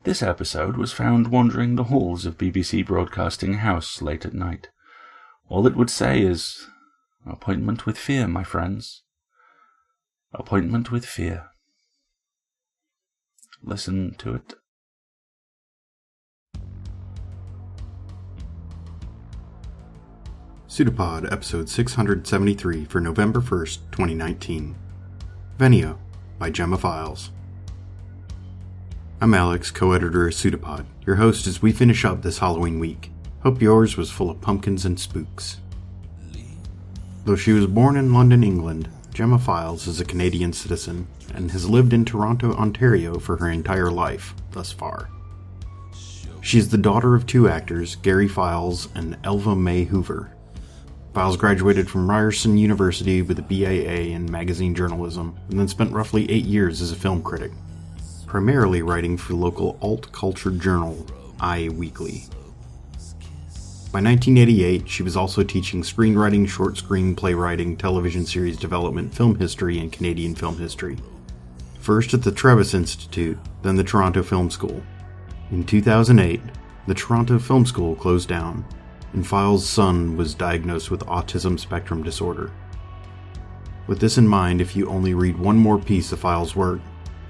This episode was found wandering the halls of BBC Broadcasting House late at night. All it would say is, "Appointment with fear, my friends. Appointment with fear." Listen to it. PseudoPod, episode 673 for November 1st, 2019. Venio, by Gemma Files. I'm Alex, co-editor of PseudoPod, your host as we finish up this Halloween week. Hope yours was full of pumpkins and spooks. Though she was born in London, England, Gemma Files is a Canadian citizen and has lived in Toronto, Ontario for her entire life, thus far. She is the daughter of two actors, Gary Files and Elva May Hoover. Files graduated from Ryerson University with a BAA in magazine journalism and then spent roughly 8 years as a film critic, primarily writing for local alt-culture journal, I Weekly. By 1988, she was also teaching screenwriting, short screenplay writing, television series development, film history, and Canadian film history. First at the Trevis Institute, then the Toronto Film School. In 2008, the Toronto Film School closed down, and Files' son was diagnosed with autism spectrum disorder. With this in mind, if you only read one more piece of Files' work,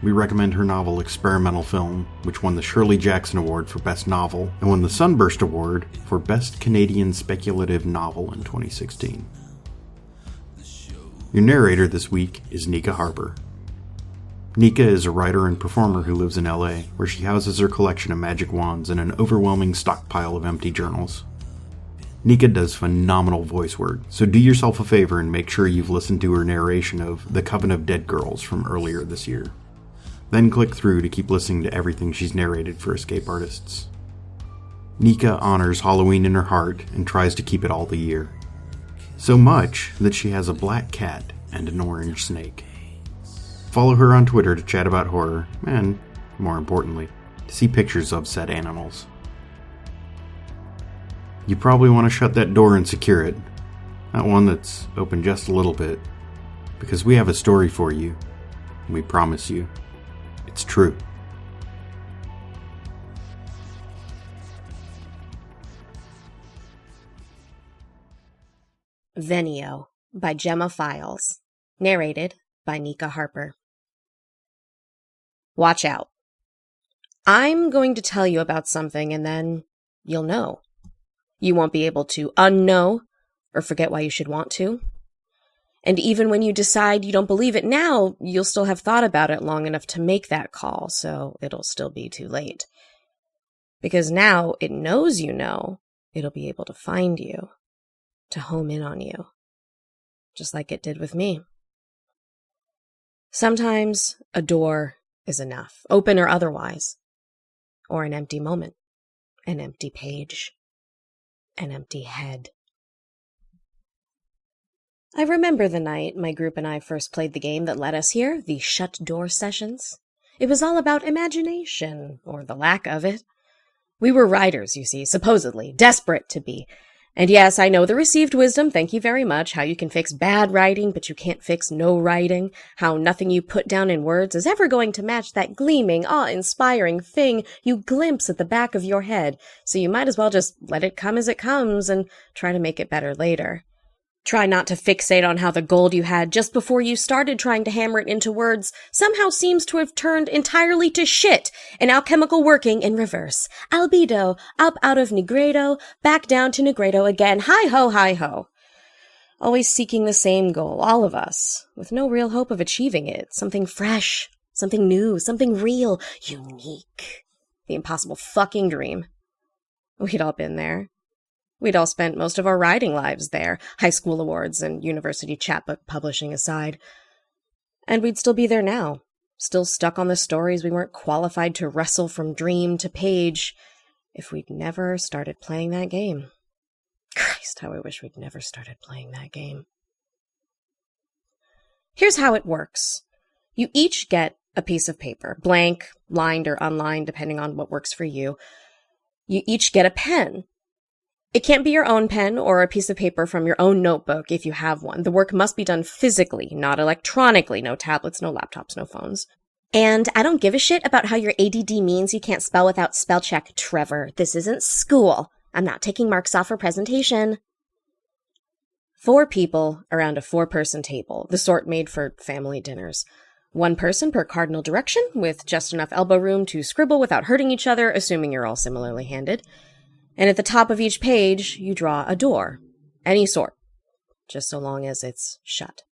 we recommend her novel Experimental Film, which won the Shirley Jackson Award for Best Novel and won the Sunburst Award for Best Canadian Speculative Novel in 2016. Your narrator this week is Nika Harper. Nika is a writer and performer who lives in LA, where she houses her collection of magic wands and an overwhelming stockpile of empty journals. Nika does phenomenal voice work, so do yourself a favor and make sure you've listened to her narration of The Coven of Dead Girls from earlier this year. Then click through to keep listening to everything she's narrated for escape artists. Nika honors Halloween in her heart and tries to keep it all the year. So much that she has a black cat and an orange snake. Follow her on Twitter to chat about horror, and, more importantly, to see pictures of said animals. You probably want to shut that door and secure it. That one that's open just a little bit. Because we have a story for you. And we promise you, it's true. Venio, by Gemma Files. Narrated by Nika Harper. Watch out. I'm going to tell you about something and then you'll know. You won't be able to unknow or forget why you should want to. And even when you decide you don't believe it now, you'll still have thought about it long enough to make that call, so it'll still be too late. Because now it knows you know, it'll be able to find you, to home in on you, just like it did with me. Sometimes a door is enough, open or otherwise, or an empty moment, an empty page, an empty head. I remember the night my group and I first played the game that led us here, the Shut Door Sessions. It was all about imagination, or the lack of it. We were writers, you see, supposedly, desperate to be. And yes, I know the received wisdom, thank you very much, how you can fix bad writing, but you can't fix no writing, how nothing you put down in words is ever going to match that gleaming, awe-inspiring thing you glimpse at the back of your head, so you might as well just let it come as it comes and try to make it better later. Try not to fixate on how the gold you had just before you started trying to hammer it into words somehow seems to have turned entirely to shit, an alchemical working in reverse. Albedo, up out of Negredo, back down to Negredo again, hi-ho, hi-ho. Always seeking the same goal, all of us, with no real hope of achieving it. Something fresh, something new, something real, unique. The impossible fucking dream. We'd all been there. We'd all spent most of our writing lives there, high school awards and university chapbook publishing aside. And we'd still be there now, still stuck on the stories we weren't qualified to wrestle from dream to page, if we'd never started playing that game. Christ, how I wish we'd never started playing that game. Here's how it works. You each get a piece of paper, blank, lined or unlined, depending on what works for you. You each get a pen. It can't be your own pen or a piece of paper from your own notebook if you have one. The work must be done physically, not electronically. No tablets, no laptops, no phones. And I don't give a shit about how your ADD means you can't spell without spell check, Trevor. This isn't school. I'm not taking marks off for presentation. 4 people around a 4-person table, the sort made for family dinners. 1 person per cardinal direction, with just enough elbow room to scribble without hurting each other, assuming you're all similarly handed. And at the top of each page, you draw a door. Any sort. Just so long as it's shut.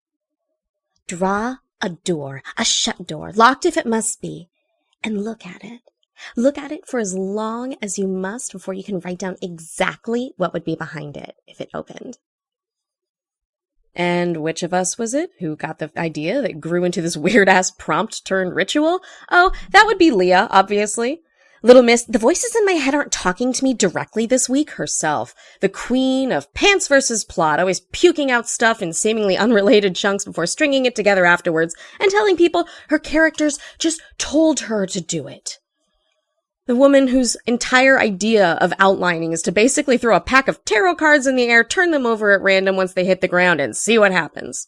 Draw a door, a shut door, locked if it must be, and look at it. Look at it for as long as you must before you can write down exactly what would be behind it if it opened. And which of us was it who got the idea that grew into this weird-ass prompt-turned-ritual? Oh, that would be Leah, obviously. Little Miss, the voices in my head aren't talking to me directly this week herself. The queen of pants versus plot, always puking out stuff in seemingly unrelated chunks before stringing it together afterwards and telling people her characters just told her to do it. The woman whose entire idea of outlining is to basically throw a pack of tarot cards in the air, turn them over at random once they hit the ground, and see what happens.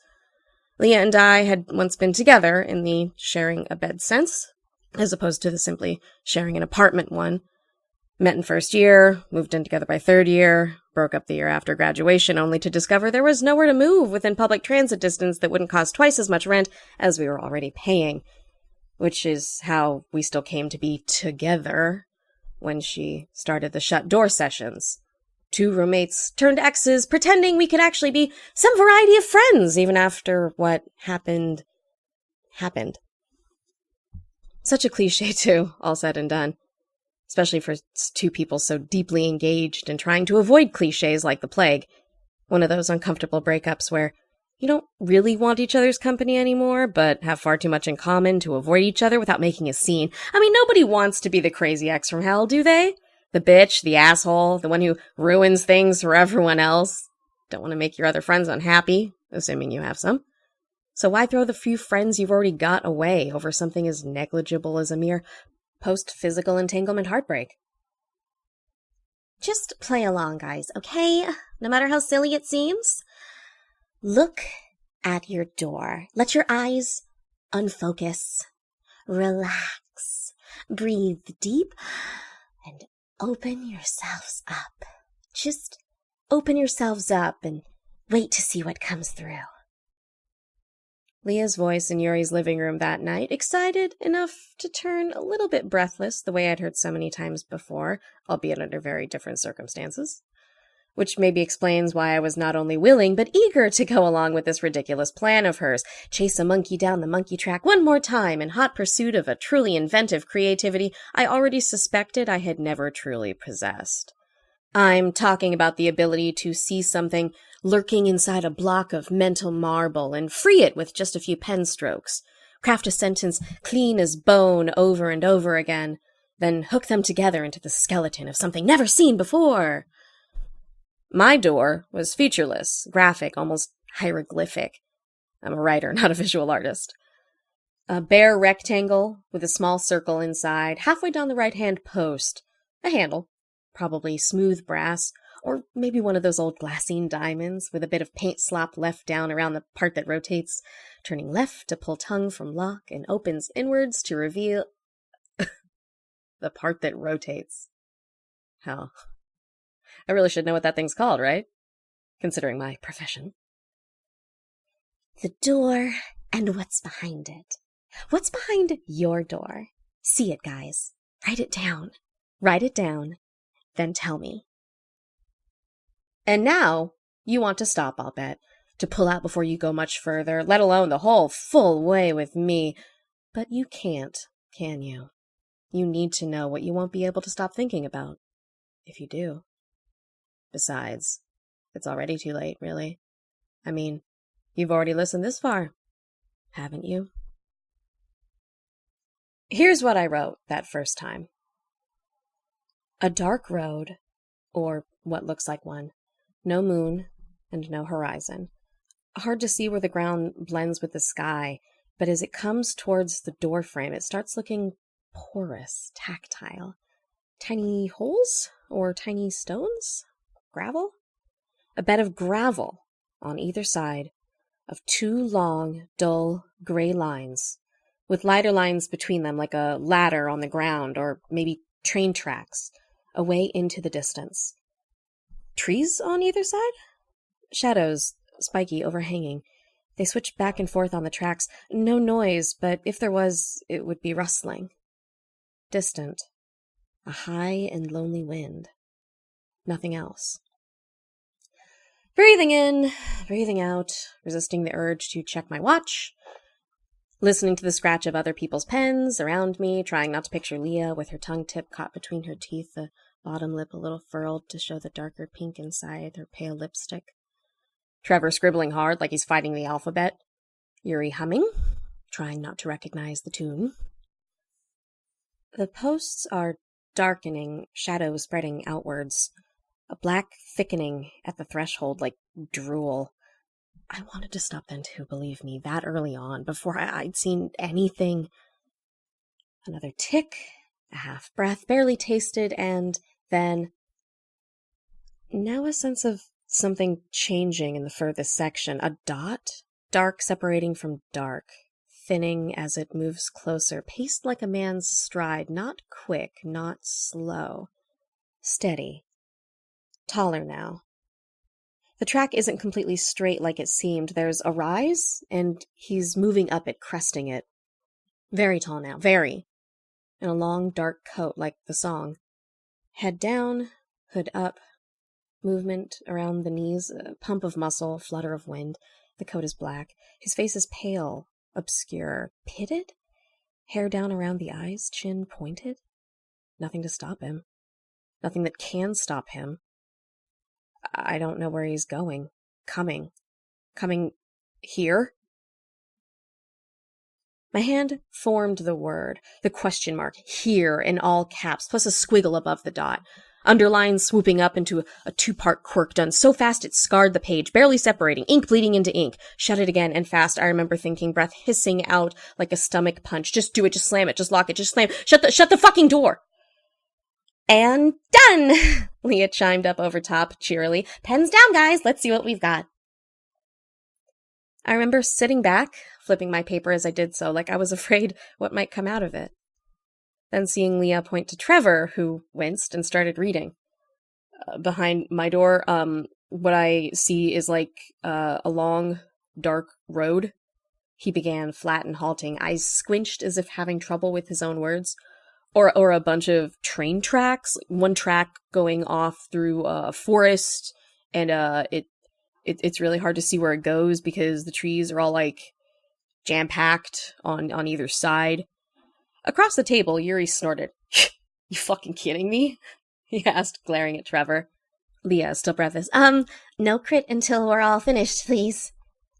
Leah and I had once been together in the sharing a bed sense, as opposed to the simply sharing an apartment one. Met in first year, moved in together by 3rd year, broke up the year after graduation, only to discover there was nowhere to move within public transit distance that wouldn't cost twice as much rent as we were already paying. Which is how we still came to be together when she started the shut door sessions. 2 roommates turned exes, pretending we could actually be some variety of friends, even after what happened. Such a cliche, too, all said and done. Especially for 2 people so deeply engaged and trying to avoid cliches like the plague. One of those uncomfortable breakups where you don't really want each other's company anymore, but have far too much in common to avoid each other without making a scene. I mean, nobody wants to be the crazy ex from hell, do they? The bitch, the asshole, the one who ruins things for everyone else. Don't want to make your other friends unhappy, assuming you have some. So why throw the few friends you've already got away over something as negligible as a mere post-physical entanglement heartbreak? Just play along, guys, okay? No matter how silly it seems. Look at your door. Let your eyes unfocus. Relax. Breathe deep and open yourselves up. Just open yourselves up and wait to see what comes through. Leah's voice in Yuri's living room that night, excited enough to turn a little bit breathless the way I'd heard so many times before, albeit under very different circumstances. Which maybe explains why I was not only willing, but eager to go along with this ridiculous plan of hers, chase a monkey down the monkey track one more time in hot pursuit of a truly inventive creativity I already suspected I had never truly possessed. I'm talking about the ability to see something lurking inside a block of mental marble and free it with just a few pen strokes, craft a sentence clean as bone over and over again, then hook them together into the skeleton of something never seen before. My door was featureless, graphic, almost hieroglyphic. I'm a writer, not a visual artist. A bare rectangle with a small circle inside, halfway down the right-hand post. A handle, probably smooth brass, or maybe one of those old glassine diamonds with a bit of paint slop left down around the part that rotates, turning left to pull tongue from lock and opens inwards to reveal the part that rotates. Hell. I really should know what that thing's called, right? Considering my profession. The door and what's behind it. What's behind your door? See it, guys. Write it down. Write it down. Then tell me. And now, you want to stop, I'll bet. To pull out before you go much further, let alone the whole full way with me. But you can't, can you? You need to know what you won't be able to stop thinking about. If you do. Besides, it's already too late, really. I mean, you've already listened this far, haven't you? Here's what I wrote that first time. A dark road, or what looks like one. No moon, and no horizon. Hard to see where the ground blends with the sky, but as it comes towards the doorframe, it starts looking porous, tactile. Tiny holes, or tiny stones? Gravel? A bed of gravel on either side of 2 long, dull, gray lines, with lighter lines between them like a ladder on the ground or maybe train tracks, away into the distance. Trees on either side? Shadows, spiky, overhanging. They switched back and forth on the tracks. No noise, but if there was, it would be rustling. Distant. A high and lonely wind. Nothing else. Breathing in, breathing out, resisting the urge to check my watch, listening to the scratch of other people's pens around me, trying not to picture Leah with her tongue tip caught between her teeth, the bottom lip a little furled to show the darker pink inside her pale lipstick. Trevor scribbling hard like he's fighting the alphabet. Yuri humming, trying not to recognize the tune. The posts are darkening, shadows spreading outwards, a black thickening at the threshold like drool. I wanted to stop then too, believe me, that early on, before I'd seen anything. Another tick, a half breath, barely tasted, and then... Now a sense of something changing in the furthest section. A dot, dark separating from dark, thinning as it moves closer, paced like a man's stride, not quick, not slow. Steady. Taller now. The track isn't completely straight like it seemed. There's a rise, and he's moving up it, cresting it. Very tall now, very. In a long, dark coat like the song. Head down, hood up, movement around the knees, a pump of muscle, flutter of wind. The coat is black. His face is pale, obscure. Pitted? Hair down around the eyes, chin pointed. Nothing to stop him. Nothing that can stop him. I don't know where he's going. Coming here? My hand formed the word, the question mark, here, in all caps, plus a squiggle above the dot. Underline swooping up into a two-part quirk done so fast it scarred the page, barely separating, ink bleeding into ink. Shut it again, and fast, I remember thinking, breath hissing out like a stomach punch. Just do it, just slam it, just lock it, just slam. Shut the fucking door! And done! Leah chimed up over top, cheerily. Pens down, guys, let's see what we've got. I remember sitting back, flipping my paper as I did so, like I was afraid what might come out of it. Then seeing Leah point to Trevor, who winced and started reading. Behind my door, what I see is like a long, dark road. He began, flat and halting, eyes squinched as if having trouble with his own words. Or a bunch of train tracks, one track going off through a forest, and it's really hard to see where it goes because the trees are all like jam-packed on either side. Across the table, Yuri snorted. You fucking kidding me? He asked, glaring at Trevor. Leah, still breathless. No crit until we're all finished, please.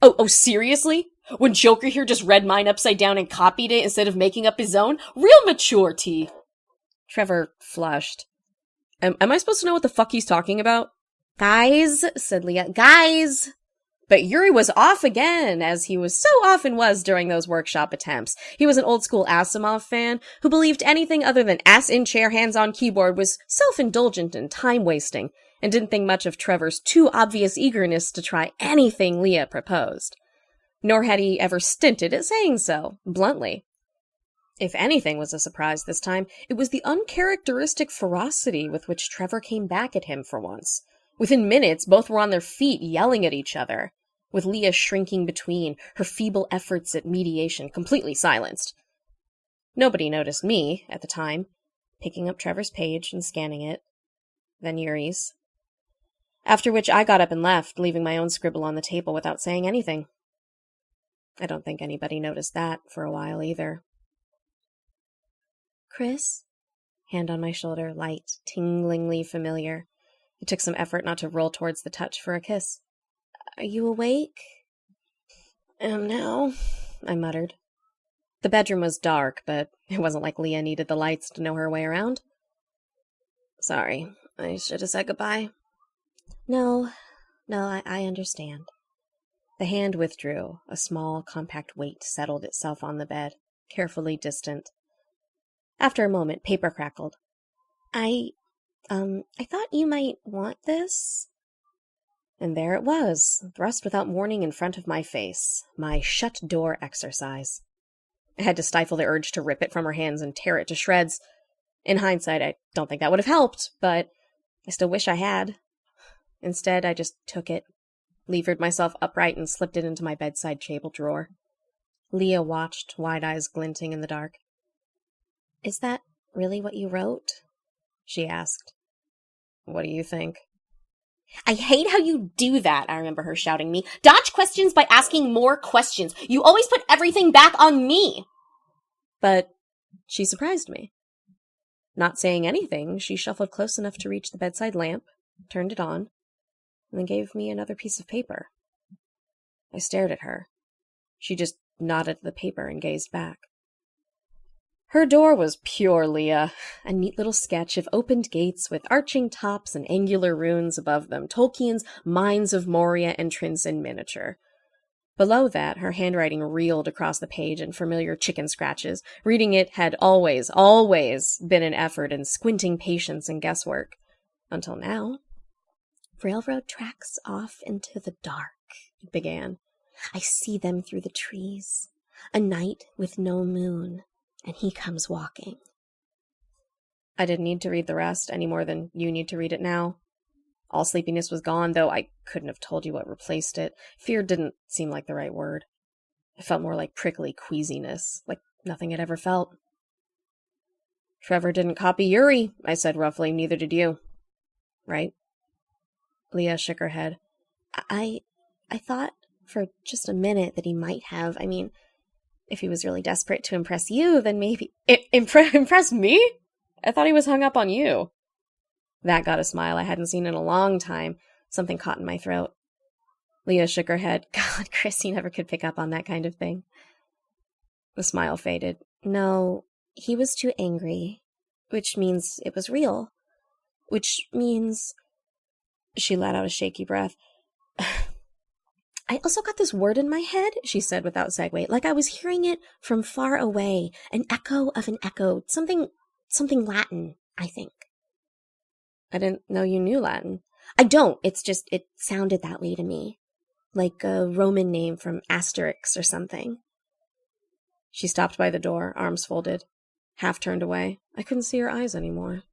Oh, seriously? When Joker here just read mine upside down and copied it instead of making up his own? Real maturity! Trevor flushed. Am I supposed to know what the fuck he's talking about? Guys, said Leah. Guys! But Yuri was off again, as he so often was during those workshop attempts. He was an old-school Asimov fan who believed anything other than ass-in-chair, hands-on-keyboard was self-indulgent and time-wasting, and didn't think much of Trevor's too obvious eagerness to try anything Leah proposed. Nor had he ever stinted at saying so, bluntly. If anything was a surprise this time, it was the uncharacteristic ferocity with which Trevor came back at him for once. Within minutes, both were on their feet, yelling at each other, with Leah shrinking between, her feeble efforts at mediation completely silenced. Nobody noticed me, at the time, picking up Trevor's page and scanning it, then Yuri's. After which I got up and left, leaving my own scribble on the table without saying anything. I don't think anybody noticed that for a while either. Chris? Hand on my shoulder, light, tinglingly familiar. It took some effort not to roll towards the touch for a kiss. Are you awake? Am now, I muttered. The bedroom was dark, but it wasn't like Leah needed the lights to know her way around. Sorry, I should have said goodbye. No, I understand. The hand withdrew. A small, compact weight settled itself on the bed, carefully distant. After a moment, paper crackled. I thought you might want this. And there it was, thrust without warning in front of my face, my shut-door exercise. I had to stifle the urge to rip it from her hands and tear it to shreds. In hindsight, I don't think that would have helped, but I still wish I had. Instead, I just took it, levered myself upright, and slipped it into my bedside table drawer. Leah watched, wide eyes glinting in the dark. "Is that really what you wrote?" she asked. "What do you think?" "I hate how you do that," I remember her shouting me. "Dodge questions by asking more questions. You always put everything back on me." But she surprised me. Not saying anything, she shuffled close enough to reach the bedside lamp, turned it on, and then gave me another piece of paper. I stared at her. She just nodded at the paper and gazed back. Her door was pure Leah, a neat little sketch of opened gates with arching tops and angular runes above them, Tolkien's Mines of Moria entrance in miniature. Below that, her handwriting reeled across the page in familiar chicken scratches. Reading it had always been an effort in squinting patience and guesswork. Until now. "Railroad tracks off into the dark," it began. "I see them through the trees. A night with no moon, and he comes walking." I didn't need to read the rest any more than you need to read it now. All sleepiness was gone, though I couldn't have told you what replaced it. Fear didn't seem like the right word. It felt more like prickly queasiness, like nothing I'd ever felt. "Trevor didn't copy Yuri," I said roughly. "Neither did you. Right?" Leah shook her head. I thought for just a minute that he might have. I mean, if he was really desperate to impress you, then maybe..." Impress me? I thought he was hung up on you." That got a smile I hadn't seen in a long time. Something caught in my throat. Leah shook her head. "God, Chris, you never could pick up on that kind of thing." The smile faded. "No, he was too angry, which means it was real. Which means..." She let out a shaky breath. "I also got this word in my head," she said without segue, "like I was hearing it from far away. An echo of an echo. Something Latin, I think." "I didn't know you knew Latin." "I don't. It's just, it sounded that way to me. Like a Roman name from Asterix or something." She stopped by the door, arms folded, half turned away. I couldn't see her eyes anymore.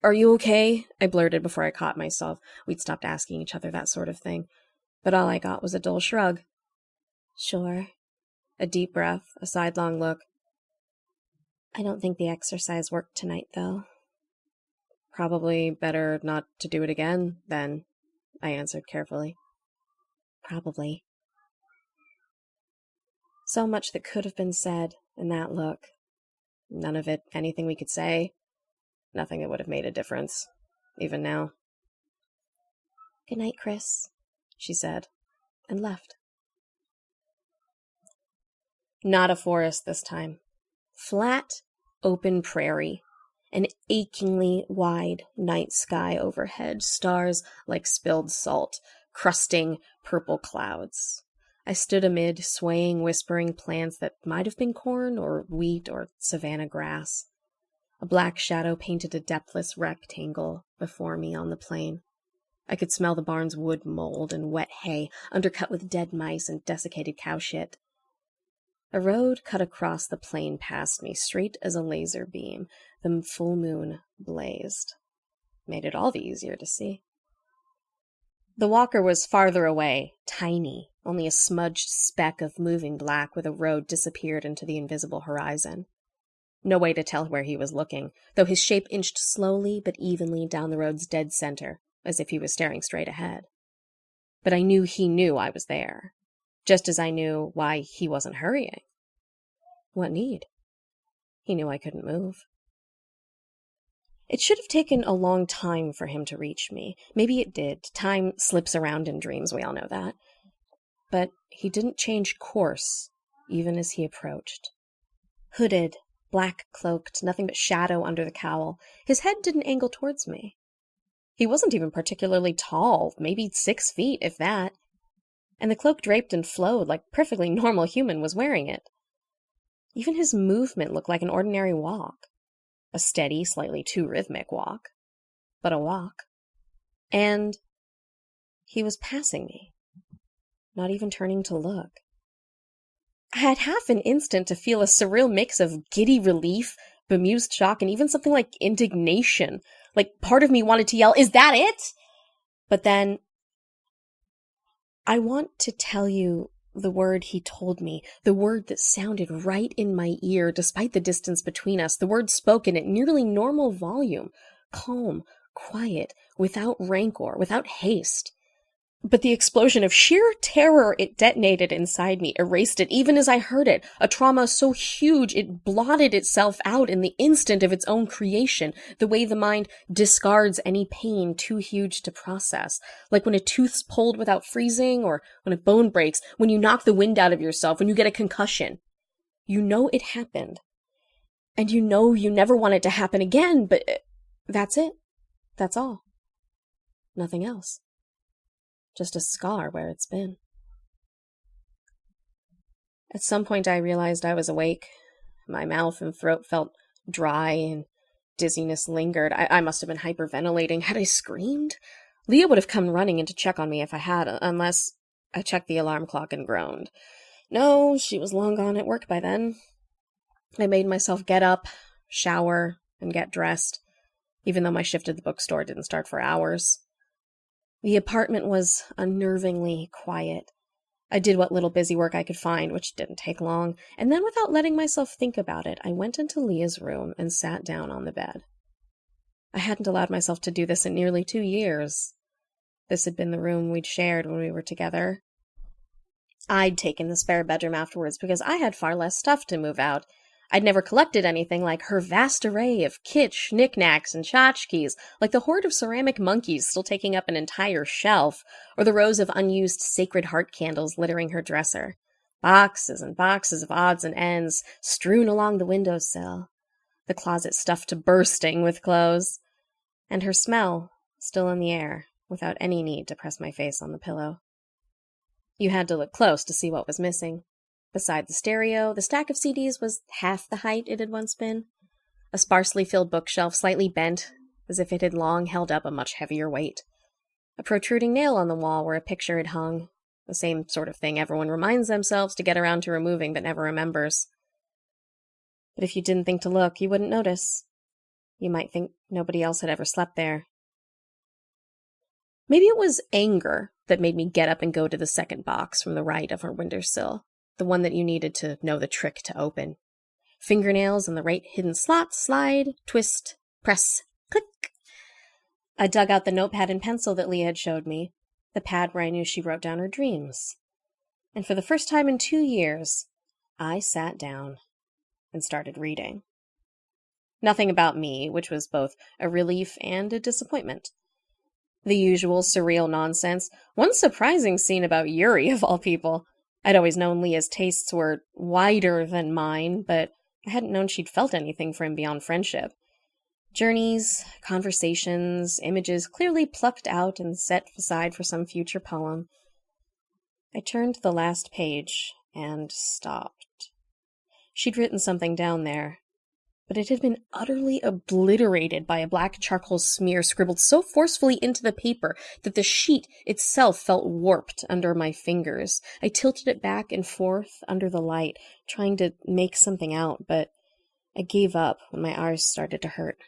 "Are you okay?" I blurted before I caught myself. We'd stopped asking each other that sort of thing. But all I got was a dull shrug. "Sure." A deep breath, a sidelong look. "I don't think the exercise worked tonight, though." "Probably better not to do it again, then," I answered carefully. "Probably." So much that could have been said in that look. None of it anything we could say. Nothing that would have made a difference, even now. "Good night, Chris," she said, and left. Not a forest this time. Flat, open prairie. An achingly wide night sky overhead, stars like spilled salt, crusting purple clouds. I stood amid swaying, whispering plants that might have been corn or wheat or savanna grass. A black shadow painted a depthless rectangle before me on the plain. I could smell the barn's wood mold and wet hay, undercut with dead mice and desiccated cow shit. A road cut across the plain past me, straight as a laser beam. The full moon blazed. Made it all the easier to see. The walker was farther away, tiny, only a smudged speck of moving black where the road disappeared into the invisible horizon. No way to tell where he was looking, though his shape inched slowly but evenly down the road's dead center, as if he was staring straight ahead. But I knew he knew I was there, just as I knew why he wasn't hurrying. What need? He knew I couldn't move. It should have taken a long time for him to reach me. Maybe it did. Time slips around in dreams, we all know that. But he didn't change course, even as he approached. Hooded, black-cloaked, nothing but shadow under the cowl, his head didn't angle towards me. He wasn't even particularly tall, maybe 6 feet, if that. And the cloak draped and flowed like a perfectly normal human was wearing it. Even his movement looked like an ordinary walk. A steady, slightly too rhythmic walk. But a walk. And he was passing me, not even turning to look. I had half an instant to feel a surreal mix of giddy relief, bemused shock, and even something like indignation. Like, part of me wanted to yell, "Is that it?" But then, "I want to tell you the word he told me, the word that sounded right in my ear despite the distance between us, the word spoken at nearly normal volume, calm, quiet, without rancor, without haste." But the explosion of sheer terror it detonated inside me erased it even as I heard it, a trauma so huge it blotted itself out in the instant of its own creation, the way the mind discards any pain too huge to process, like when a tooth's pulled without freezing, or when a bone breaks, when you knock the wind out of yourself, when you get a concussion. You know it happened, and you know you never want it to happen again, but that's it. That's all. Nothing else. Just a scar where it's been. At some point I realized I was awake. My mouth and throat felt dry and dizziness lingered. I must have been hyperventilating. Had I screamed? Leah would have come running in to check on me if I had, unless I checked the alarm clock and groaned. No, she was long gone at work by then. I made myself get up, shower, and get dressed, even though my shift at the bookstore didn't start for hours. The apartment was unnervingly quiet. I did what little busy work I could find, which didn't take long, and then without letting myself think about it, I went into Leah's room and sat down on the bed. I hadn't allowed myself to do this in nearly 2 years. This had been the room we'd shared when we were together. I'd taken the spare bedroom afterwards because I had far less stuff to move out. I'd never collected anything like her vast array of kitsch, knickknacks, and tchotchkes, like the horde of ceramic monkeys still taking up an entire shelf, or the rows of unused Sacred Heart candles littering her dresser. Boxes and boxes of odds and ends strewn along the windowsill, the closet stuffed to bursting with clothes, and her smell still in the air, without any need to press my face on the pillow. You had to look close to see what was missing. Beside the stereo, the stack of CDs was half the height it had once been. A sparsely filled bookshelf, slightly bent, as if it had long held up a much heavier weight. A protruding nail on the wall where a picture had hung, the same sort of thing everyone reminds themselves to get around to removing but never remembers. But if you didn't think to look, you wouldn't notice. You might think nobody else had ever slept there. Maybe it was anger that made me get up and go to the second box from the right of her windowsill. The one that you needed to know the trick to open. Fingernails in the right hidden slot, slide, twist, press, click. I dug out the notepad and pencil that Leah had showed me, the pad where I knew she wrote down her dreams. And for the first time in 2 years, I sat down and started reading. Nothing about me, which was both a relief and a disappointment. The usual surreal nonsense, one surprising scene about Yuri of all people. I'd always known Leah's tastes were wider than mine, but I hadn't known she'd felt anything for him beyond friendship. Journeys, conversations, images clearly plucked out and set aside for some future poem. I turned to the last page and stopped. She'd written something down there, but it had been utterly obliterated by a black charcoal smear scribbled so forcefully into the paper that the sheet itself felt warped under my fingers. I tilted it back and forth under the light, trying to make something out, but I gave up when my eyes started to hurt.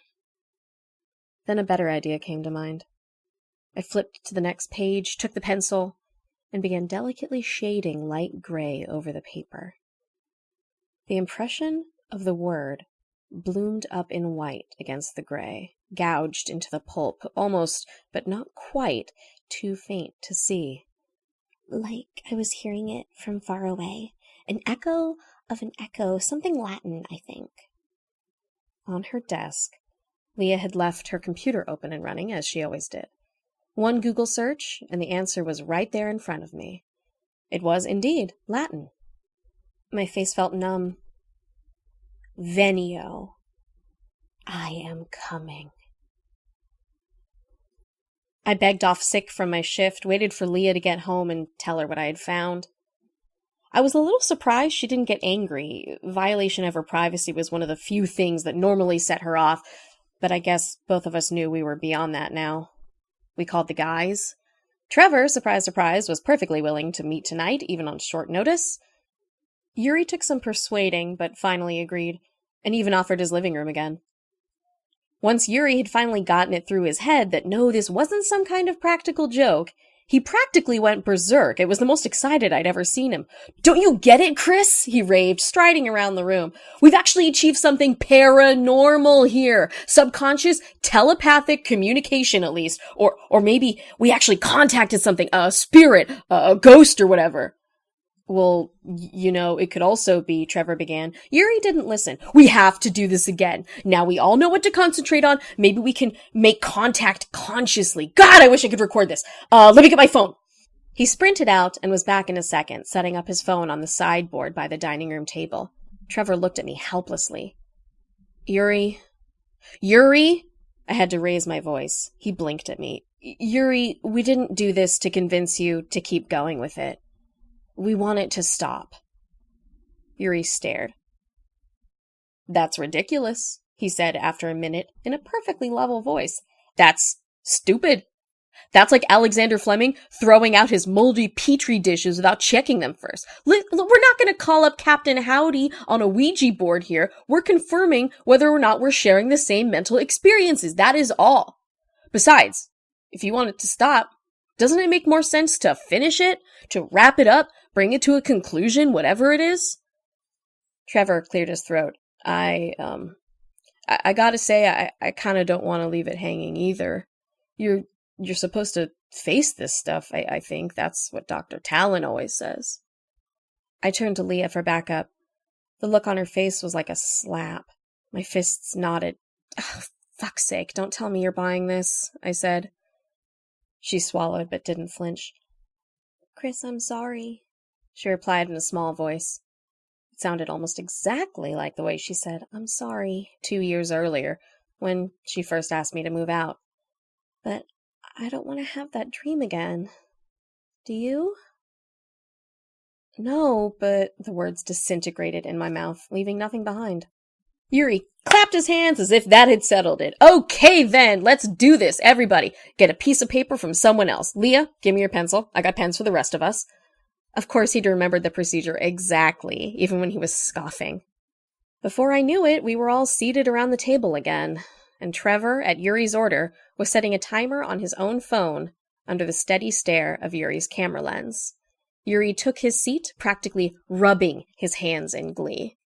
Then a better idea came to mind. I flipped to the next page, took the pencil, and began delicately shading light gray over the paper. The impression of the word bloomed up in white against the gray, gouged into the pulp, almost, but not quite, too faint to see. Like I was hearing it from far away. An echo of an echo, something Latin, I think. On her desk, Leah had left her computer open and running, as she always did. One Google search, and the answer was right there in front of me. It was, indeed, Latin. My face felt numb. Venio. I am coming. I begged off sick from my shift, waited for Leah to get home and tell her what I had found. I was a little surprised she didn't get angry. Violation of her privacy was one of the few things that normally set her off, but I guess both of us knew we were beyond that now. We called the guys. Trevor, surprise, surprise, was perfectly willing to meet tonight, even on short notice. Yuri took some persuading, but finally agreed, and even offered his living room again. Once Yuri had finally gotten it through his head that no, this wasn't some kind of practical joke, he practically went berserk. It was the most excited I'd ever seen him. "Don't you get it, Chris?" he raved, striding around the room. "We've actually achieved something paranormal here. Subconscious, telepathic communication, at least. Or maybe we actually contacted something, a spirit, a ghost or whatever." "Well, it could also be," Trevor began. Yuri didn't listen. "We have to do this again. Now we all know what to concentrate on. Maybe we can make contact consciously. God, I wish I could record this. Let me get my phone." He sprinted out and was back in a second, setting up his phone on the sideboard by the dining room table. Trevor looked at me helplessly. Yuri? I had to raise my voice. He blinked at me. "Yuri, we didn't do this to convince you to keep going with it. We want it to stop." Yuri stared. "That's ridiculous," he said after a minute in a perfectly level voice. "That's stupid. That's like Alexander Fleming throwing out his moldy petri dishes without checking them first. We're not going to call up Captain Howdy on a Ouija board here. We're confirming whether or not we're sharing the same mental experiences. That is all. Besides, if you want it to stop, doesn't it make more sense to finish it? To wrap it up? Bring it to a conclusion, whatever it is?" Trevor cleared his throat. I gotta say, I kind of don't want to leave it hanging either. You're supposed to face this stuff, I think. That's what Dr. Talon always says. I turned to Leah for backup. The look on her face was like a slap. My fists knotted. "Oh, fuck's sake, don't tell me you're buying this," I said. She swallowed but didn't flinch. "Chris, I'm sorry," she replied in a small voice. It sounded almost exactly like the way she said "I'm sorry" 2 years earlier, when she first asked me to move out. "But I don't want to have that dream again. Do you?" "No, but..." The words disintegrated in my mouth, leaving nothing behind. Yuri clapped his hands as if that had settled it. "Okay then, let's do this, everybody. Get a piece of paper from someone else. Leah, give me your pencil. I got pens for the rest of us." Of course he'd remembered the procedure exactly, even when he was scoffing. Before I knew it, we were all seated around the table again, and Trevor, at Yuri's order, was setting a timer on his own phone under the steady stare of Yuri's camera lens. Yuri took his seat, practically rubbing his hands in glee.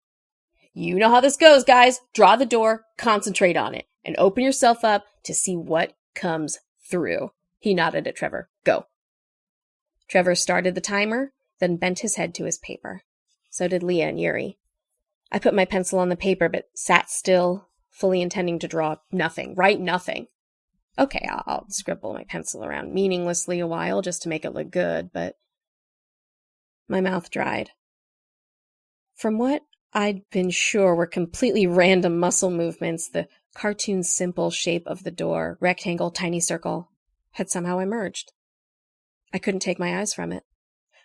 "You know how this goes, guys. Draw the door, concentrate on it, and open yourself up to see what comes through." He nodded at Trevor. "Go." Trevor started the timer, then bent his head to his paper. So did Leah and Yuri. I put my pencil on the paper, but sat still, fully intending to draw nothing. Write nothing. Okay, I'll scribble my pencil around meaninglessly a while just to make it look good, but my mouth dried. From what I'd been sure were completely random muscle movements, the cartoon simple shape of the door, rectangle, tiny circle, had somehow emerged. I couldn't take my eyes from it.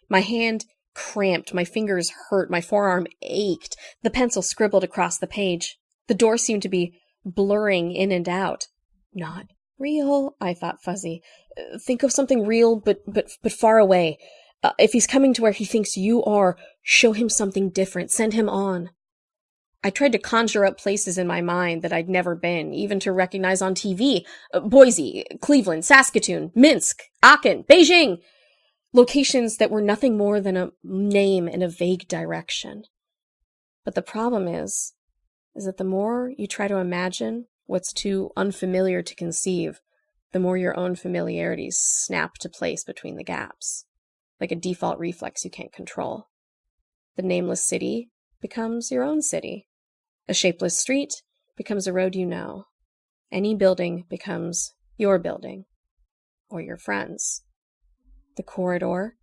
My hand cramped, my fingers hurt, my forearm ached. The pencil scribbled across the page. The door seemed to be blurring in and out. "Not real," I thought fuzzy. "Think of something real, but far away. If he's coming to where he thinks you are, show him something different. Send him on." I tried to conjure up places in my mind that I'd never been, even to recognize on TV. Boise, Cleveland, Saskatoon, Minsk, Aachen, Beijing. Locations that were nothing more than a name in a vague direction. But the problem is that the more you try to imagine what's too unfamiliar to conceive, the more your own familiarities snap to place between the gaps, like a default reflex you can't control. The nameless city becomes your own city. A shapeless street becomes a road you know. Any building becomes your building, or your friends. The corridor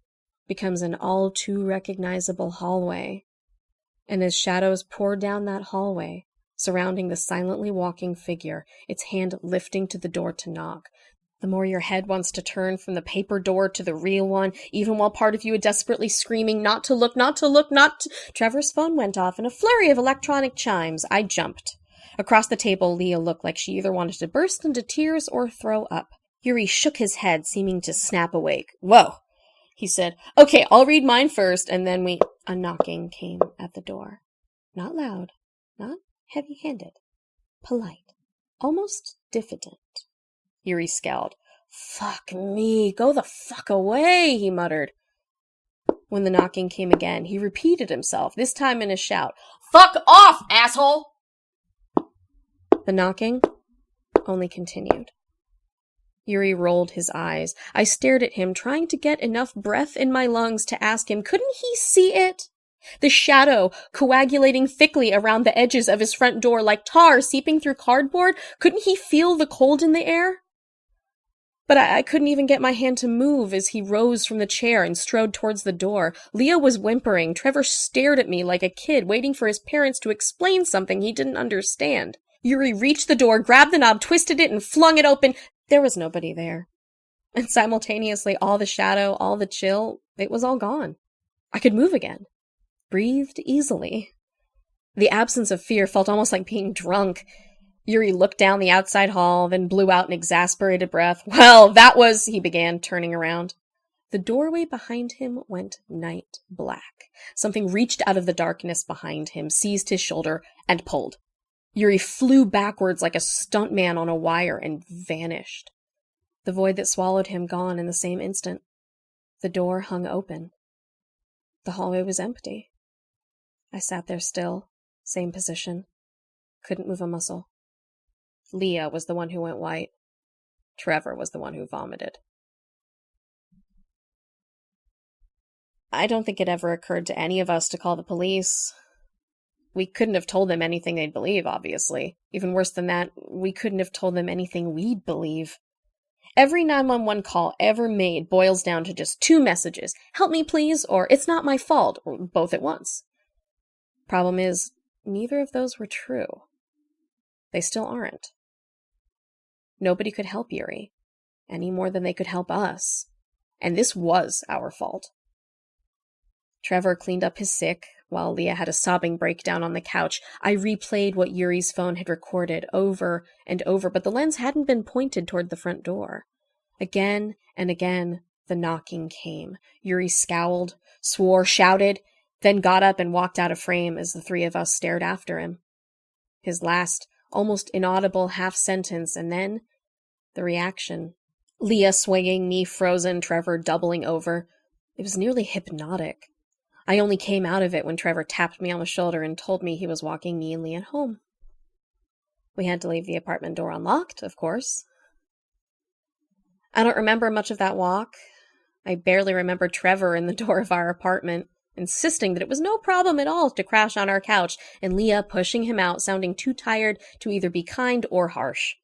becomes an all too recognizable hallway. And as shadows pour down that hallway, surrounding the silently walking figure, its hand lifting to the door to knock, the more your head wants to turn from the paper door to the real one, even while part of you is desperately screaming, "Not to look, not to look, not to..." Trevor's phone went off in a flurry of electronic chimes. I jumped. Across the table, Leah looked like she either wanted to burst into tears or throw up. Yuri shook his head, seeming to snap awake. "Whoa," he said. "Okay, I'll read mine first, and then we..." A knocking came at the door. Not loud, not heavy-handed. Polite. Almost diffident. Yuri scowled. "Fuck me, go the fuck away," he muttered. When the knocking came again, he repeated himself, this time in a shout. "Fuck off, asshole!" The knocking only continued. Yuri rolled his eyes. I stared at him, trying to get enough breath in my lungs to ask him, couldn't he see it? The shadow coagulating thickly around the edges of his front door like tar seeping through cardboard. Couldn't he feel the cold in the air? But I couldn't even get my hand to move as he rose from the chair and strode towards the door. Leah was whimpering. Trevor stared at me like a kid, waiting for his parents to explain something he didn't understand. Yuri reached the door, grabbed the knob, twisted it, and flung it open. There was nobody there. And simultaneously, all the shadow, all the chill, it was all gone. I could move again. Breathed easily. The absence of fear felt almost like being drunk. Yuri looked down the outside hall, then blew out an exasperated breath. "Well, that was," he began, turning around. The doorway behind him went night black. Something reached out of the darkness behind him, seized his shoulder, and pulled. Yuri flew backwards like a stuntman on a wire and vanished. The void that swallowed him gone in the same instant. The door hung open. The hallway was empty. I sat there still, same position. Couldn't move a muscle. Leah was the one who went white. Trevor was the one who vomited. I don't think it ever occurred to any of us to call the police. We couldn't have told them anything they'd believe, obviously. Even worse than that, we couldn't have told them anything we'd believe. Every 911 call ever made boils down to just two messages. "Help me, please," or "It's not my fault," or both at once. Problem is, neither of those were true. They still aren't. Nobody could help Yuri, any more than they could help us. And this was our fault. Trevor cleaned up his sick, while Leah had a sobbing breakdown on the couch. I replayed what Yuri's phone had recorded over and over, but the lens hadn't been pointed toward the front door. Again and again, the knocking came. Yuri scowled, swore, shouted, then got up and walked out of frame as the three of us stared after him. His last, almost inaudible half-sentence, and then the reaction. Leah swinging, me frozen, Trevor doubling over. It was nearly hypnotic. I only came out of it when Trevor tapped me on the shoulder and told me he was walking me and Leah home. We had to leave the apartment door unlocked, of course. I don't remember much of that walk. I barely remember Trevor in the door of our apartment, insisting that it was no problem at all to crash on our couch, and Leah pushing him out, sounding too tired to either be kind or harsh.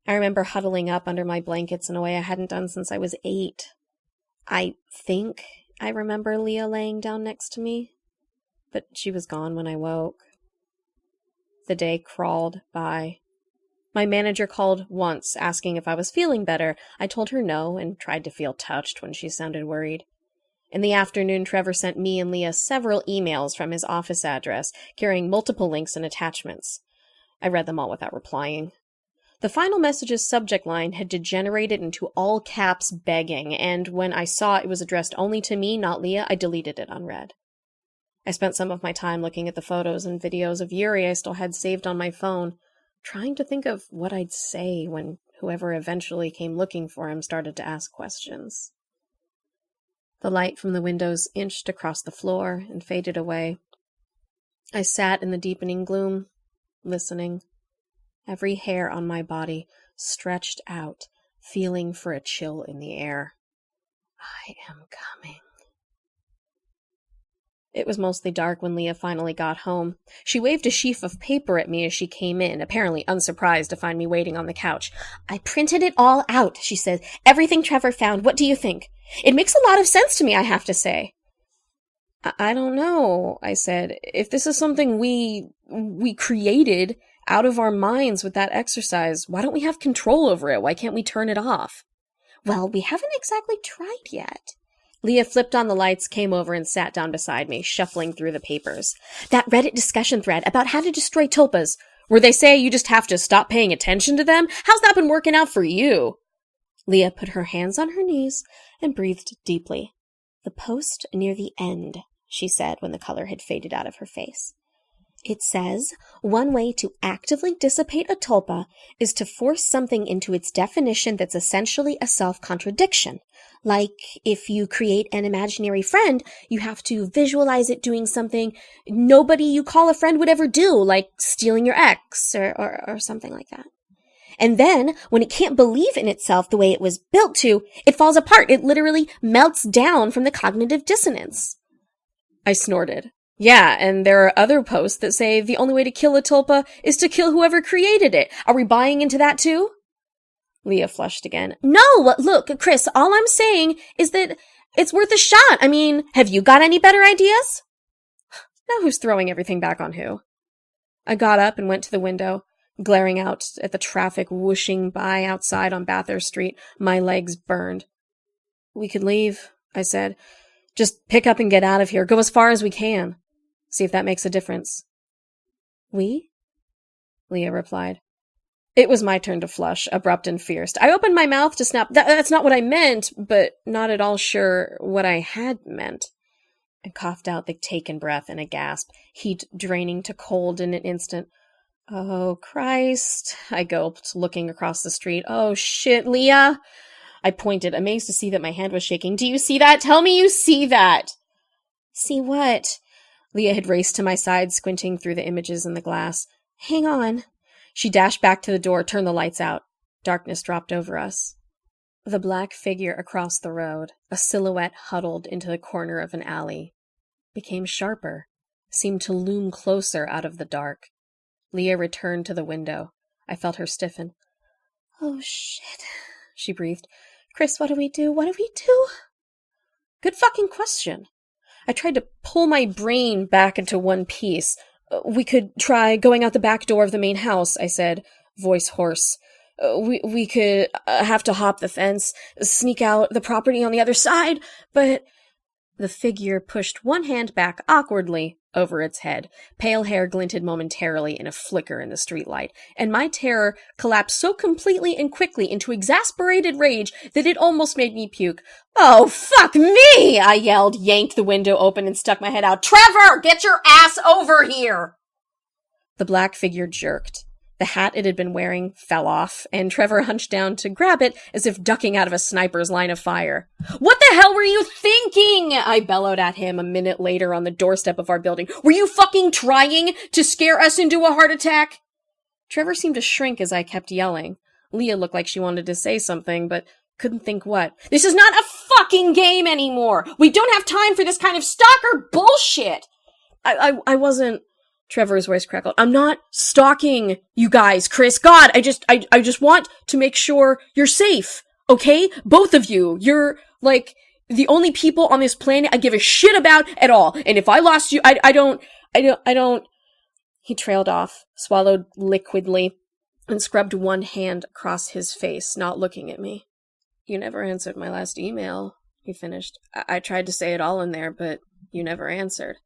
I remember huddling up under my blankets in a way I hadn't done since I was 8. I think I remember Leah laying down next to me, but she was gone when I woke. The day crawled by. My manager called once, asking if I was feeling better. I told her no, and tried to feel touched when she sounded worried. In the afternoon, Trevor sent me and Leah several emails from his office address, carrying multiple links and attachments. I read them all without replying. The final message's subject line had degenerated into all caps begging, and when I saw it was addressed only to me, not Leah, I deleted it unread. I spent some of my time looking at the photos and videos of Yuri I still had saved on my phone, trying to think of what I'd say when whoever eventually came looking for him started to ask questions. The light from the windows inched across the floor and faded away. I sat in the deepening gloom, listening. Every hair on my body stretched out, feeling for a chill in the air. I am coming. It was mostly dark when Leah finally got home. She waved a sheaf of paper at me as she came in, apparently unsurprised to find me waiting on the couch. "I printed it all out," she said. "Everything Trevor found. What do you think? It makes a lot of sense to me, I have to say." I don't know, I said. "If this is something we created out of our minds with that exercise, why don't we have control over it? Why can't we turn it off?" "Well, we haven't exactly tried yet." Leah flipped on the lights, came over, and sat down beside me, shuffling through the papers. "That Reddit discussion thread about how to destroy tulpas, where they say you just have to stop paying attention to them? How's that been working out for you?" Leah put her hands on her knees and breathed deeply. "The post near the end," she said when the color had faded out of her face. It says, one way to actively dissipate a tulpa is to force something into its definition that's essentially a self-contradiction. Like, if you create an imaginary friend, you have to visualize it doing something nobody you call a friend would ever do, like stealing your ex or something like that. And then, when it can't believe in itself the way it was built to, it falls apart. It literally melts down from the cognitive dissonance. I snorted. Yeah, and there are other posts that say the only way to kill a tulpa is to kill whoever created it. Are we buying into that too? Leah flushed again. No, look, Chris, all I'm saying is that it's worth a shot. I mean, have you got any better ideas? Now who's throwing everything back on who? I got up and went to the window, glaring out at the traffic whooshing by outside on Bathurst Street. My legs burned. We could leave, I said. Just pick up and get out of here. Go as far as we can. See if that makes a difference. We? Leah replied. It was my turn to flush, abrupt and fierce. I opened my mouth to snap. That's not what I meant, but not at all sure what I had meant. I coughed out the taken breath in a gasp, heat draining to cold in an instant. Oh, Christ, I gulped, looking across the street. Oh, shit, Leah! I pointed, amazed to see that my hand was shaking. Do you see that? Tell me you see that! See what? Leah had raced to my side, squinting through the images in the glass. Hang on. She dashed back to the door, turned the lights out. Darkness dropped over us. The black figure across the road, a silhouette huddled into the corner of an alley, became sharper, seemed to loom closer out of the dark. Leah returned to the window. I felt her stiffen. Oh, shit, she breathed. Chris, what do we do? What do we do? Good fucking question. I tried to pull my brain back into one piece. We could try going out the back door of the main house, I said, voice hoarse. We could have to hop the fence, sneak out the property on the other side, but... The figure pushed one hand back awkwardly over its head. Pale hair glinted momentarily in a flicker in the streetlight, and my terror collapsed so completely and quickly into exasperated rage that it almost made me puke. Oh, fuck me! I yelled, yanked the window open and stuck my head out. Trevor, get your ass over here! The black figure jerked. The hat it had been wearing fell off, and Trevor hunched down to grab it as if ducking out of a sniper's line of fire. What the hell were you thinking? I bellowed at him a minute later on the doorstep of our building. Were you fucking trying to scare us into a heart attack? Trevor seemed to shrink as I kept yelling. Leah looked like she wanted to say something, but couldn't think what. This is not a fucking game anymore! We don't have time for this kind of stalker bullshit! I wasn't... Trevor's voice crackled. I'm not stalking you guys, Chris. God, I just want to make sure you're safe. Okay? Both of you. You're, like, the only people on this planet I give a shit about at all. And if I lost you, I don't. He trailed off, swallowed liquidly, and scrubbed one hand across his face, not looking at me. You never answered my last email, he finished. I tried to say it all in there, but you never answered.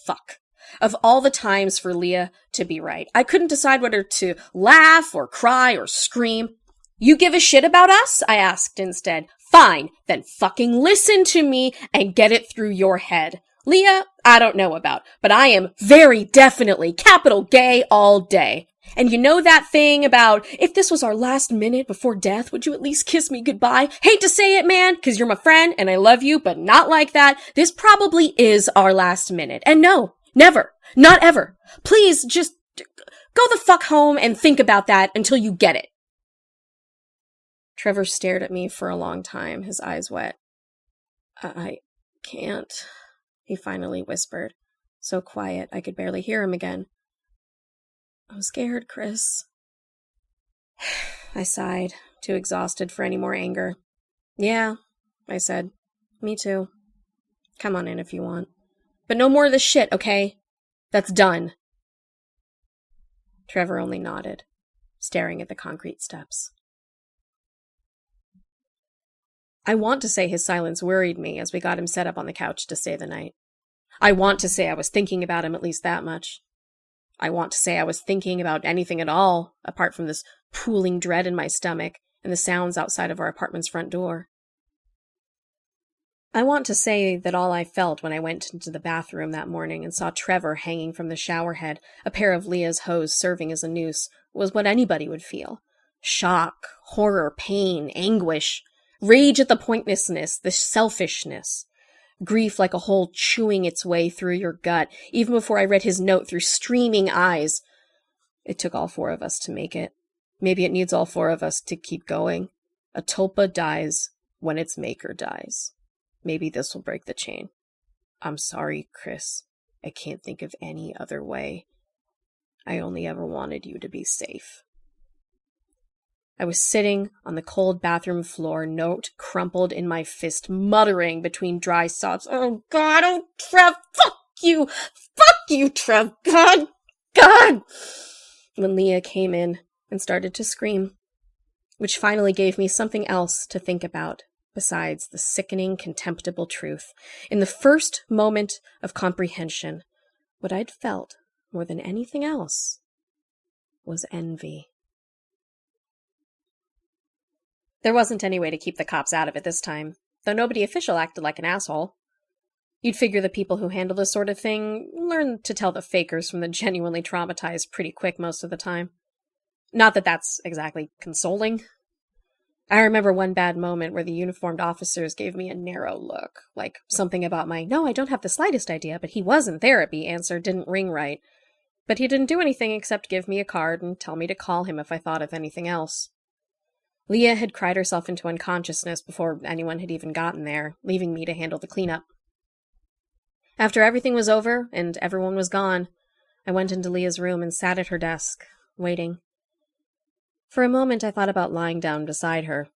Fuck. Of all the times for Leah to be right, I couldn't decide whether to laugh or cry or scream. You give a shit about us? I asked instead. Fine, then fucking listen to me and get it through your head. Leah, I don't know about, but I am very definitely capital gay all day. And you know that thing about, if this was our last minute before death, would you at least kiss me goodbye? Hate to say it, man, because you're my friend and I love you, but not like that. This probably is our last minute. And no. Never. Not ever. Please, just go the fuck home and think about that until you get it. Trevor stared at me for a long time, his eyes wet. I can't, he finally whispered, so quiet I could barely hear him again. I'm scared, Chris. I sighed, too exhausted for any more anger. Yeah, I said. Me too. Come on in if you want. But no more of this shit, okay? That's done. Trevor only nodded, staring at the concrete steps. I want to say his silence worried me as we got him set up on the couch to stay the night. I want to say I was thinking about him at least that much. I want to say I was thinking about anything at all, apart from this pooling dread in my stomach and the sounds outside of our apartment's front door. I want to say that all I felt when I went into the bathroom that morning and saw Trevor hanging from the shower head, a pair of Leah's hose serving as a noose, was what anybody would feel. Shock, horror, pain, anguish, rage at the pointlessness, the selfishness. Grief like a hole chewing its way through your gut, even before I read his note through streaming eyes. It took all four of us to make it. Maybe it needs all four of us to keep going. A tulpa dies when its maker dies. Maybe this will break the chain. I'm sorry, Chris. I can't think of any other way. I only ever wanted you to be safe. I was sitting on the cold bathroom floor, note crumpled in my fist, muttering between dry sobs, "Oh, God, oh, Trev, fuck you! Fuck you, Trev! God! God!" When Leah came in and started to scream, which finally gave me something else to think about besides the sickening, contemptible truth. In the first moment of comprehension, what I'd felt more than anything else was envy. There wasn't any way to keep the cops out of it this time, though nobody official acted like an asshole. You'd figure the people who handle this sort of thing learn to tell the fakers from the genuinely traumatized pretty quick most of the time. Not that that's exactly consoling. I remember one bad moment where the uniformed officers gave me a narrow look, like something about my "no, I don't have the slightest idea, but he was in therapy" answer didn't ring right. But he didn't do anything except give me a card and tell me to call him if I thought of anything else. Leah had cried herself into unconsciousness before anyone had even gotten there, leaving me to handle the cleanup. After everything was over and everyone was gone, I went into Leah's room and sat at her desk, waiting. For a moment I thought about lying down beside her,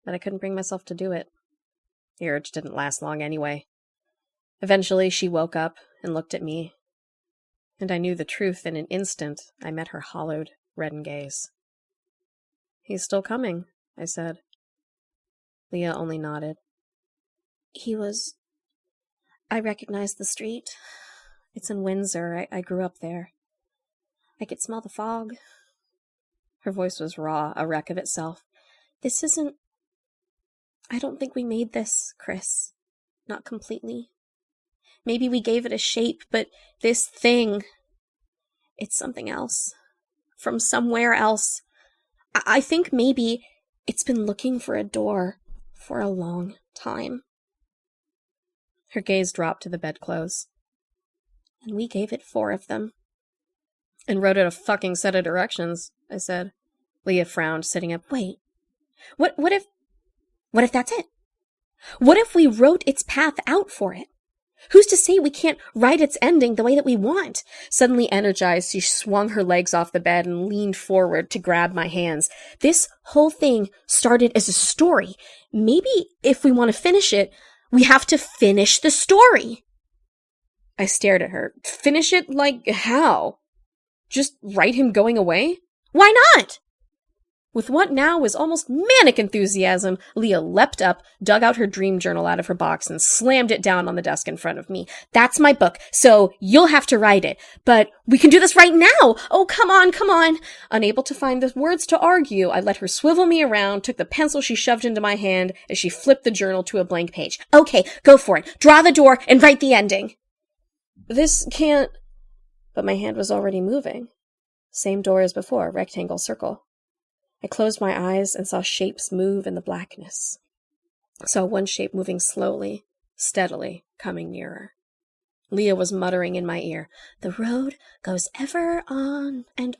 but I couldn't bring myself to do it. The urge didn't last long anyway. Eventually she woke up and looked at me, and I knew the truth in an instant. I met her hollowed, reddened gaze. "He's still coming," I said. Leah only nodded. I recognized the street. It's in Windsor. I grew up there. I could smell the fog." Her voice was raw, a wreck of itself. I don't think we made this, Chris. Not completely. Maybe we gave it a shape, but this thing, it's something else. From somewhere else. I think maybe it's been looking for a door for a long time." Her gaze dropped to the bedclothes. "And we gave it 4 of them." "And wrote it a fucking set of directions," I said. Leah frowned, sitting up. "Wait. What if that's it? What if we wrote its path out for it? Who's to say we can't write its ending the way that we want?" Suddenly energized, she swung her legs off the bed and leaned forward to grab my hands. "This whole thing started as a story. Maybe if we want to finish it, we have to finish the story." I stared at her. "Finish it like how? Just write him going away?" "Why not?" With what now was almost manic enthusiasm, Leah leapt up, dug out her dream journal out of her box, and slammed it down on the desk in front of me. "That's my book, so you'll have to write it. But we can do this right now! Oh, come on, come on!" Unable to find the words to argue, I let her swivel me around, took the pencil she shoved into my hand as she flipped the journal to a blank page. "Okay, go for it. Draw the door and write the ending." "This can't..." But my hand was already moving. Same door as before, rectangle, circle. I closed my eyes and saw shapes move in the blackness. Saw one shape moving slowly, steadily, coming nearer. Leah was muttering in my ear, "The road goes ever on, and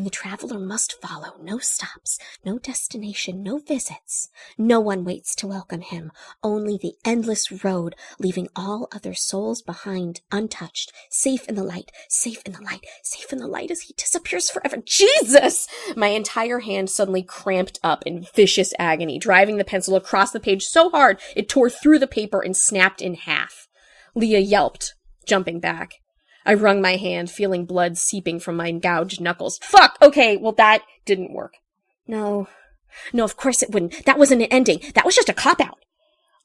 the traveler must follow. No stops, no destination, no visits. No one waits to welcome him. Only the endless road, leaving all other souls behind, untouched, safe in the light, safe in the light, safe in the light as he disappears forever." Jesus! My entire hand suddenly cramped up in vicious agony, driving the pencil across the page so hard it tore through the paper and snapped in half. Leah yelped, jumping back. I wrung my hand, feeling blood seeping from my gouged knuckles. "Fuck! Okay, well that didn't work." No, of course it wouldn't. That wasn't an ending. That was just a cop-out."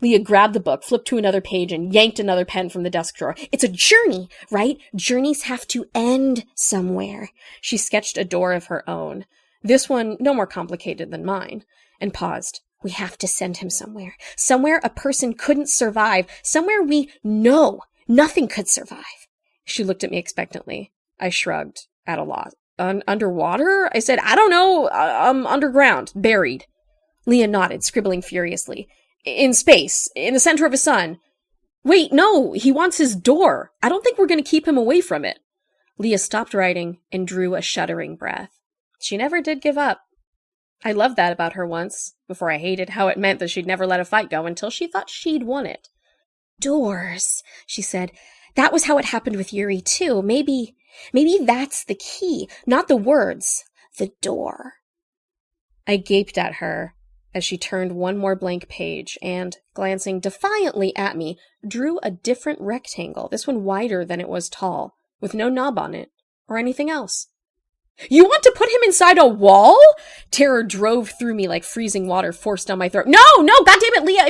Leah grabbed the book, flipped to another page, and yanked another pen from the desk drawer. "It's a journey, right? Journeys have to end somewhere." She sketched a door of her own. This one no more complicated than mine, and paused. We have to send him somewhere. Somewhere a person couldn't survive. Somewhere we know nothing could survive. She looked at me expectantly. I shrugged, at a loss. Underwater? I said, I don't know. Underground. Buried. Leah nodded, scribbling furiously. In space. In the center of a sun. Wait, no. He wants his door. I don't think we're going to keep him away from it. Leah stopped writing and drew a shuddering breath. She never did give up. I loved that about her once, before I hated how it meant that she'd never let a fight go until she thought she'd won it. Doors, she said. That was how it happened with Yuri, too. Maybe that's the key. Not the words. The door. I gaped at her as she turned one more blank page and, glancing defiantly at me, drew a different rectangle, this one wider than it was tall, with no knob on it, or anything else. You want to put him inside a wall? Terror drove through me like freezing water forced down my throat. No, goddammit, Leah,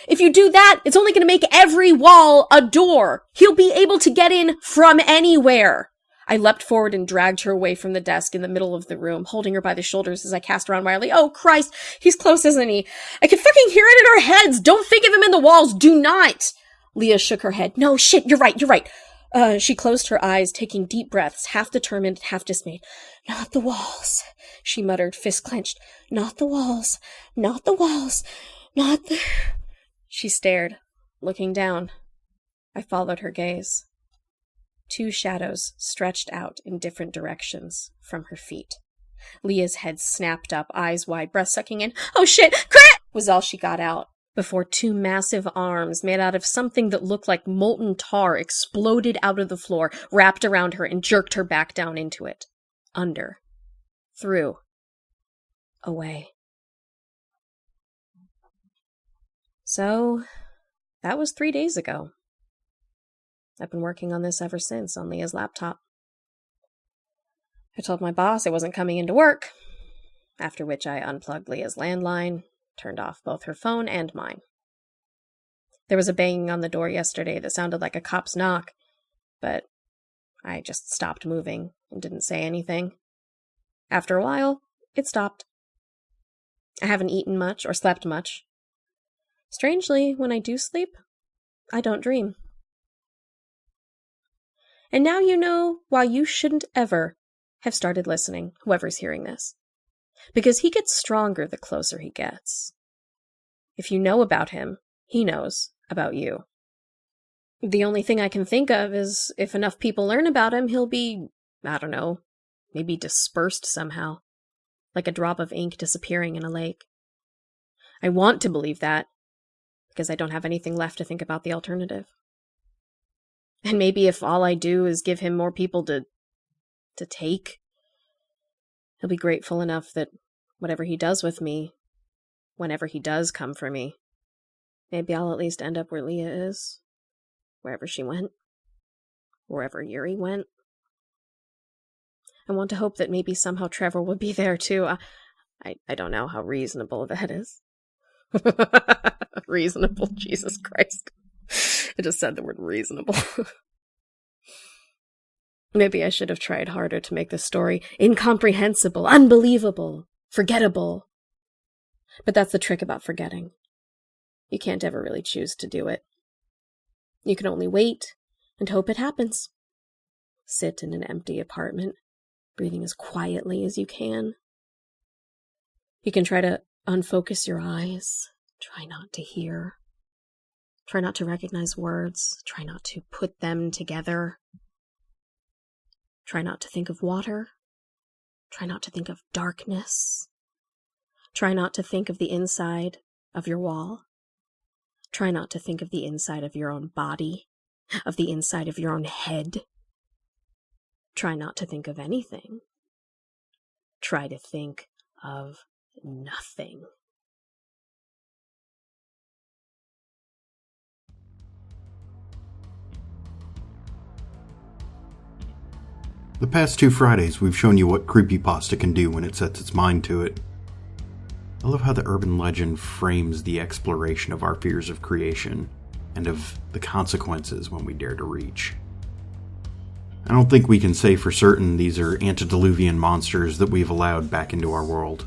if you do that, it's only going to make every wall a door. He'll be able to get in from anywhere. I leapt forward and dragged her away from the desk in the middle of the room, holding her by the shoulders as I cast around wildly. Oh, Christ, he's close, isn't he? I can fucking hear it in our heads. Don't think of him in the walls. Do not. Leah shook her head. No, shit, you're right. She closed her eyes, taking deep breaths, half determined, half dismayed. Not the walls, she muttered, fist clenched. Not the walls, not the walls, not the... She stared, looking down. I followed her gaze. 2 shadows stretched out in different directions from her feet. Leah's head snapped up, eyes wide, breath sucking in. Oh shit, crap! Was all she got out, before 2 massive arms made out of something that looked like molten tar exploded out of the floor, wrapped around her, and jerked her back down into it. Under. Through. Away. So, that was 3 days ago. I've been working on this ever since, on Leah's laptop. I told my boss I wasn't coming into work, after which I unplugged Leah's landline, turned off both her phone and mine. There was a banging on the door yesterday that sounded like a cop's knock, but I just stopped moving and didn't say anything. After a while, it stopped. I haven't eaten much or slept much. Strangely, when I do sleep, I don't dream. And now you know why you shouldn't ever have started listening, whoever's hearing this. Because he gets stronger the closer he gets. If you know about him, he knows about you. The only thing I can think of is if enough people learn about him, he'll be, I don't know, maybe dispersed somehow, like a drop of ink disappearing in a lake. I want to believe that, because I don't have anything left to think about the alternative. And maybe if all I do is give him more people to take, he'll be grateful enough that whatever he does with me, whenever he does come for me, maybe I'll at least end up where Leah is, wherever she went, wherever Yuri went. I want to hope that maybe somehow Trevor will be there too. I don't know how reasonable that is. Reasonable, Jesus Christ. I just said the word reasonable. Maybe I should have tried harder to make this story incomprehensible, unbelievable, forgettable. But that's the trick about forgetting. You can't ever really choose to do it. You can only wait and hope it happens. Sit in an empty apartment, breathing as quietly as you can. You can try to unfocus your eyes, try not to hear. Try not to recognize words. Try not to put them together. Try not to think of water. Try not to think of darkness. Try not to think of the inside of your wall. Try not to think of the inside of your own body, of the inside of your own head. Try not to think of anything. Try to think of nothing. The past 2 Fridays, we've shown you what creepypasta can do when it sets its mind to it. I love how the urban legend frames the exploration of our fears of creation, and of the consequences when we dare to reach. I don't think we can say for certain these are antediluvian monsters that we've allowed back into our world.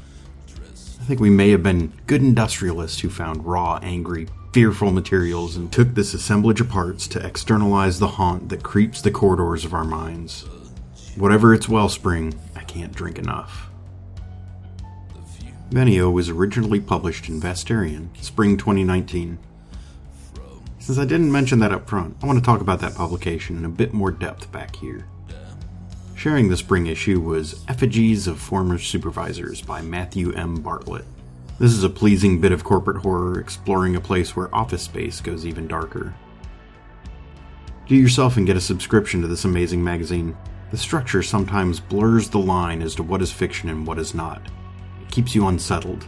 I think we may have been good industrialists who found raw, angry, fearful materials and took this assemblage of parts to externalize the haunt that creeps the corridors of our minds. Whatever its wellspring, I can't drink enough. Venio was originally published in Vestarian, spring 2019. Since I didn't mention that up front, I want to talk about that publication in a bit more depth back here. Sharing the spring issue was Effigies of Former Supervisors by Matthew M. Bartlett. This is a pleasing bit of corporate horror exploring a place where office space goes even darker. Do yourself and get a subscription to this amazing magazine. The structure sometimes blurs the line as to what is fiction and what is not. It keeps you unsettled.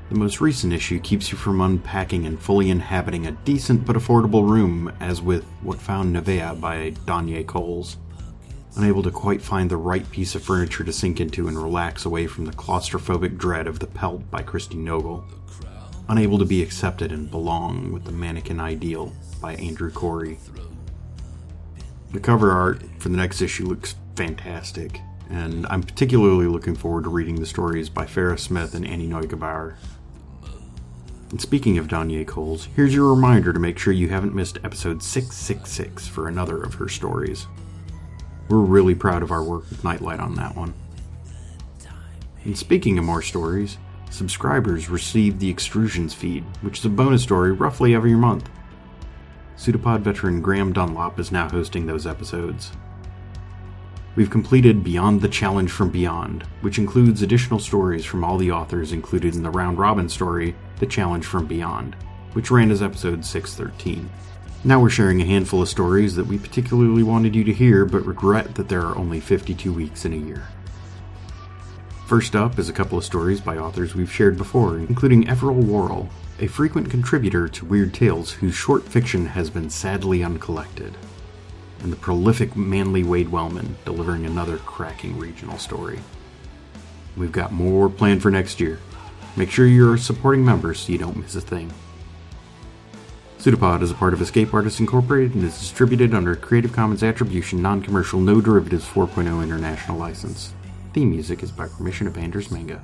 The most recent issue keeps you from unpacking and fully inhabiting a decent but affordable room, as with What Found Nevea by Danye Coles. Unable to quite find the right piece of furniture to sink into and relax away from the claustrophobic dread of The Pelt by Christy Nogle. Unable to be accepted and belong with the mannequin ideal by Andrew Corey. The cover art for the next issue looks fantastic, and I'm particularly looking forward to reading the stories by Farrah Smith and Annie Neugebauer. And speaking of Danye Coles, here's your reminder to make sure you haven't missed episode 666 for another of her stories. We're really proud of our work with Nightlight on that one. And speaking of more stories, subscribers receive the Extrusions feed, which is a bonus story roughly every month. PseudoPod veteran Graham Dunlop is now hosting those episodes. We've completed Beyond the Challenge from Beyond, which includes additional stories from all the authors included in the round-robin story, The Challenge from Beyond, which ran as episode 613. Now we're sharing a handful of stories that we particularly wanted you to hear, but regret that there are only 52 weeks in a year. First up is a couple of stories by authors we've shared before, including Everil Worrell, a frequent contributor to Weird Tales whose short fiction has been sadly uncollected, and the prolific Manly Wade Wellman delivering another cracking regional story. We've got more planned for next year. Make sure you're a supporting member so you don't miss a thing. PseudoPod is a part of Escape Artists Incorporated and is distributed under a Creative Commons Attribution Non-Commercial No Derivatives 4.0 International License. Theme music is by permission of Anders Manga.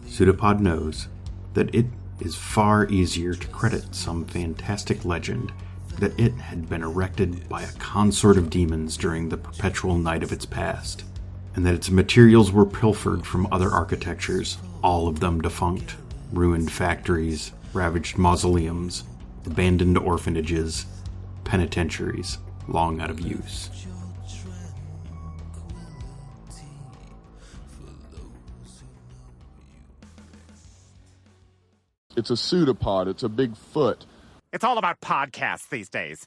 PseudoPod knows that it is far easier to credit some fantastic legend that it had been erected by a consort of demons during the perpetual night of its past, and that its materials were pilfered from other architectures, all of them defunct. Ruined factories, ravaged mausoleums, abandoned orphanages, penitentiaries, long out of use. It's a pseudopod. It's a big foot. It's all about podcasts these days.